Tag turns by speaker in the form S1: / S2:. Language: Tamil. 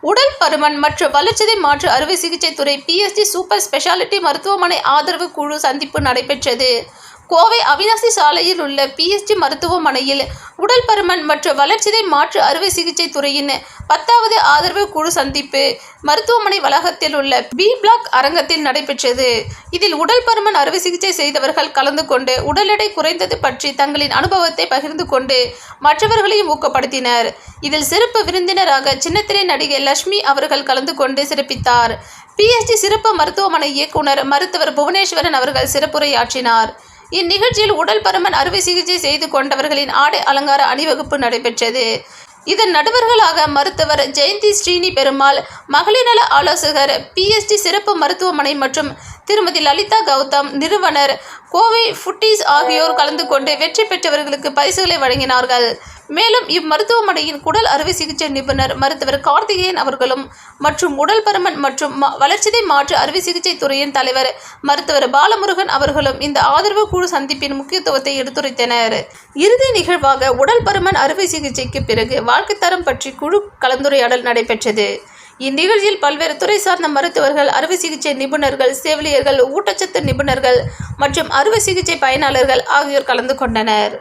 S1: உடல் பருமன் மற்றும் வளர்சிதை மாற்று அறுவை சிகிச்சை துறை PSG சூப்பர் ஸ்பெஷாலிட்டி மருத்துவமனை ஆதரவு குழு சந்திப்பு நடைபெற்றது. கோவை அவிநாசி சாலையில் உள்ள PSG மருத்துவமனையில் உடல் பருமன் மற்றும் வளர்சிதை மாற்று அறுவை சிகிச்சை துறையின் 10வது ஆதரவு குழு சந்திப்பு மருத்துவமனை வளாகத்தில் உள்ள B பிளாக் அரங்கத்தில் நடைபெற்றது. இதில் உடல் பருமன் அறுவை சிகிச்சை செய்தவர்கள் கலந்து கொண்டு உடல் எடை குறைந்தது பற்றி தங்களின் அனுபவத்தை பகிர்ந்து கொண்டு மற்றவர்களையும் ஊக்கப்படுத்தினர். இதில் சிறப்பு விருந்தினராக சின்னத்திரை நடிகை லட்சுமி அவர்கள் கலந்து கொண்டு சிறப்பித்தார். PSG சிறப்பு மருத்துவமனை இயக்குனர் மருத்துவர் புவனேஸ்வரன் அவர்கள் சிறப்புரையாற்றினார். இந்நிகழ்ச்சியில் உடல் பருமன் அறுவை சிகிச்சை செய்து கொண்டவர்களின் ஆடை அலங்கார அணிவகுப்பு நடைபெற்றது. இதன் நடுவர்களாக மருத்துவர் ஜெயந்தி ஸ்ரீனி பெருமாள், மகளிர் நல ஆலோசகர் PSG சிறப்பு மருத்துவமனை மற்றும் திருமதி லலிதா கௌதம், நிறுவனர் கோவை ஃபுட்டீஸ் ஆகியோர் கலந்து கொண்டு வெற்றி பெற்றவர்களுக்கு பரிசுகளை வழங்கினார்கள். மேலும் இம்மருத்துவமனையின் குடல் அறுவை சிகிச்சை நிபுணர் மருத்துவர் கார்த்திகேயன் அவர்களும் மற்றும் உடல் பருமன் மற்றும் வளர்சிதை மாற்று அறுவை சிகிச்சை துறையின் தலைவர் மருத்துவர் பாலமுருகன் அவர்களும் இந்த ஆதரவு குழு சந்திப்பின் முக்கியத்துவத்தை எடுத்துரைத்தனர். இறுதி நிகழ்வாக உடல் பருமன் அறுவை சிகிச்சைக்கு பிறகு வாழ்க்கை தரம் பற்றி குழு கலந்துரையாடல் நடைபெற்றது. இந்நிகழ்ச்சியில் பல்வேறு துறை சார்ந்த மருத்துவர்கள், அறுவை சிகிச்சை நிபுணர்கள், செவிலியர்கள், ஊட்டச்சத்து நிபுணர்கள் மற்றும் அறுவை சிகிச்சை பயனாளர்கள் ஆகியோர் கலந்து கொண்டனர்.